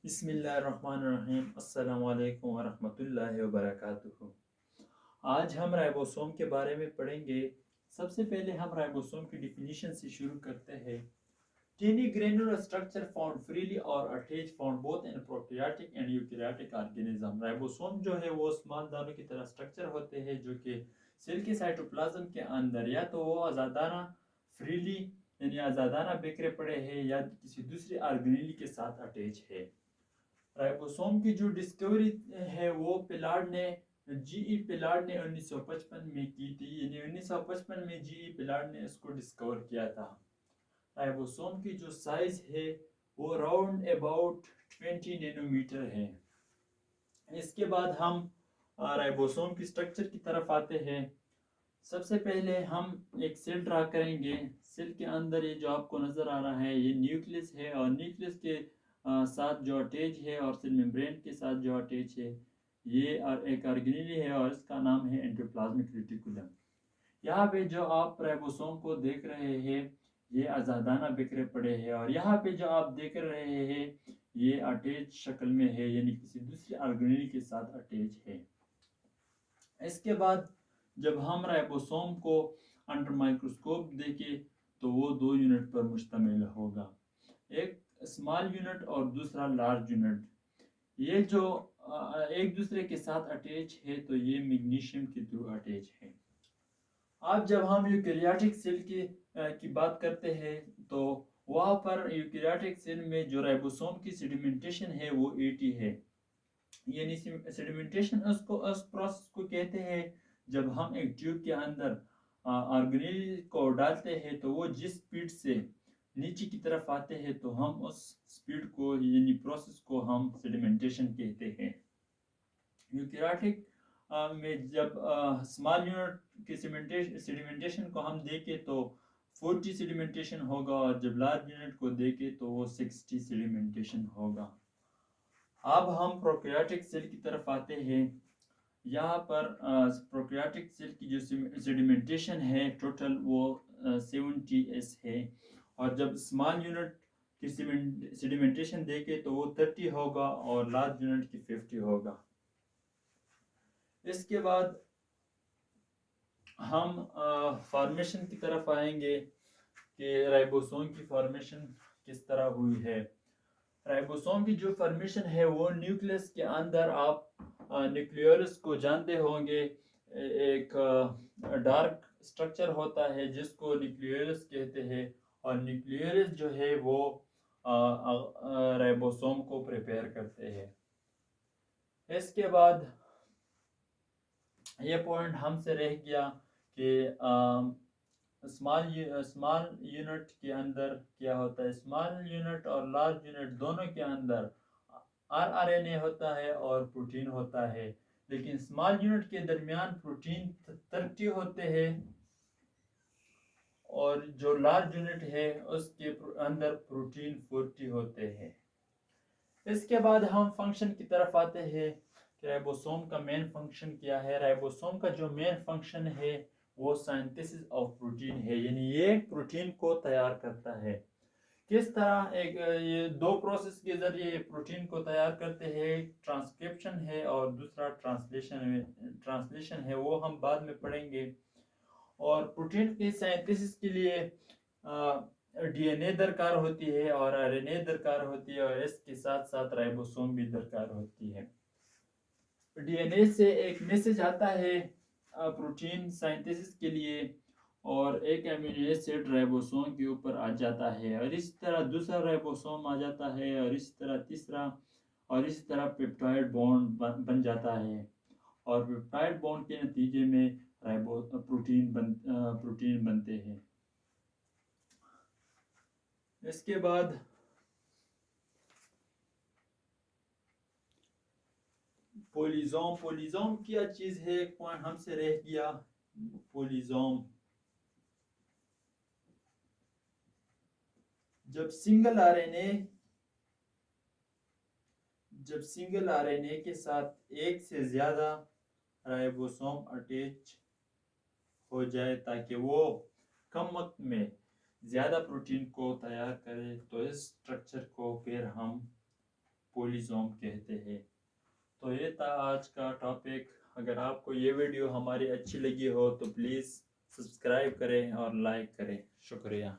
बिस्मिल्लाहिर्रहमानिर्रहीम। अस्सलामु अलैकुम वरहमतुल्लाहि वबरकातुहू। आज हम राइबोसोम के बारे में पढ़ेंगे। सबसे पहले हम राइबोसोम की डिफिनीशन से शुरू करते हैं। Tiny granular structure found freely और attach found both in prokaryotic and eukaryotic organism. Ribosome जो है वो स्मॉल दानों की तरह स्ट्रक्चर होते हैं जो कि सेल के साइटोप्लाज्म के अंदर या तो वो आज़ादाना फ्रीली यानी आज़ादाना बिखरे पड़े हैं या किसी दूसरी ऑर्गेनेली के साथ अटैच है। राइबोसोम की जो डिस्कवरी है वो पिलार्ड ने जीई पिलार्ड ने 1955 में की थी। यानी 1955 में जीई पिलार्ड ने इसको डिस्कवर किया था। राइबोसोम की जो साइज है वो राउंड अबाउट 20 नैनोमीटर है। इसके बाद हम राइबोसोम की स्ट्रक्चर की तरफ आते हैं। सबसे पहले हम एक सेल ड्रा करेंगे। सेल के अंदर ये जो आपको नज़र आ रहा है ये न्यूक्लियस है और न्यूक्लियस के साथ जो अटैच है और सेल मेम्ब्रेन के साथ जो अटैच है ये एक ऑर्गेनेली है और इसका नाम है एंडोप्लाज्मिक रेटिकुलम। यहाँ पे जो आप राइबोसोम को देख रहे हैं ये आज़ादाना बिखरे पड़े हैं और यहाँ पे जो आप देख रहे हैं ये अटैच शक्ल में है यानी किसी दूसरी ऑर्गेनेली के साथ अटैच है। इसके बाद जब हम राइबोसोम को अंडर माइक्रोस्कोप देखें तो वो दो यूनिट पर मुश्तमिल होगा, एक स्मॉल यूनिट और दूसरा लार्ज यूनिट। ये जो एक दूसरे के साथ अटैच है तो ये मैग्नीशियम के थ्रू अटैच है। अब जब हम यूकैरियोटिक सेल की बात करते हैं तो वहाँ पर यूकैरियोटिक सेल में जो राइबोसोम की सेडिमेंटेशन है वो 80 है। यानी सेडिमेंटेशन उस प्रोसेस को कहते हैं जब हम एक ट्यूब के अंदर ऑर्गेनेल को डालते हैं तो वो जिस स्पीड से नीचे की तरफ आते हैं तो हम उस स्पीड को यानी प्रोसेस को हम सेडिमेंटेशन कहते हैं। यूकैरियोटिक में जब स्मॉल यूनिट के सेडिमेंटेशन को हम देखें तो 40 सेडिमेंटेशन होगा और जब लार्ज यूनिट को देखें तो वो 60 सेडिमेंटेशन होगा। अब हम प्रोकैरियोटिक सेल की तरफ आते हैं। यहाँ पर प्रोकैरियोटिक सेल की जो सेडिमेंटेशन है टोटल वो 70s है और जब स्मॉल यूनिट की सेडिमेंटेशन देखें तो वो 30 होगा और लार्ज यूनिट की 50 होगा। इसके बाद हम फॉर्मेशन की तरफ आएंगे कि राइबोसोम की फॉर्मेशन किस तरह हुई है। राइबोसोम की जो फॉर्मेशन है वो न्यूक्लियस के अंदर आप न्यूक्लियोलस को जानते होंगे। एक डार्क स्ट्रक्चर होता है जिसको न्यूक्लियोलस कहते हैं और न्यूक्लियोलस जो है वो राइबोसोम को प्रिपेयर करते हैं। इसके बाद ये पॉइंट हमसे रह गया कि स्मॉल यूनिट के अंदर क्या होता है। स्मॉल यूनिट और लार्ज यूनिट दोनों के अंदर आरएनए होता है और प्रोटीन होता है, लेकिन स्मॉल यूनिट के दरमियान प्रोटीन 30 होते हैं और जो लार्ज यूनिट है उसके अंदर प्रोटीन 40 होते हैं। इसके बाद हम फंक्शन की तरफ आते हैं कि राइबोसोम का मेन फंक्शन क्या है। राइबोसोम का जो मेन फंक्शन है वो सिंथेसिस ऑफ प्रोटीन है, यानी ये प्रोटीन को तैयार करता है। किस तरह एक ये दो प्रोसेस के जरिए प्रोटीन को तैयार करते हैं, ट्रांसक्रिप्शन है और दूसरा ट्रांसलेशन है, वो हम बाद में पढ़ेंगे। और प्रोटीन के सिंथेसिस के लिए डीएनए दरकार होती है और आरएनए दरकार होती है और इसके साथ साथ राइबोसोम भी दरकार होती है। डीएनए से एक मैसेज आता है प्रोटीन सिंथेसिस के लिए और एक अमीनो एसिड राइबोसोम के ऊपर आ जाता है और इसी तरह दूसरा राइबोसोम आ जाता है और इसी तरह तीसरा और इसी तरह पेप्टाइड बॉन्ड बन जाता है और पेप्टाइड बॉन्ड के नतीजे में प्रोटीन बनते हैं। इसके बाद पोलिजोम क्या चीज़ है, एक पॉइंट हमसे रह गया। पोलिजोम जब सिंगल आरएनए के साथ एक से ज़्यादा राइबोसोम अटैच हो जाए ताकि वो कम वक्त में ज़्यादा प्रोटीन को तैयार करे तो इस स्ट्रक्चर को फिर हम राइबोसोम कहते हैं। तो ये था आज का टॉपिक। अगर आपको ये वीडियो हमारी अच्छी लगी हो तो प्लीज़ सब्सक्राइब करें और लाइक करें। शुक्रिया।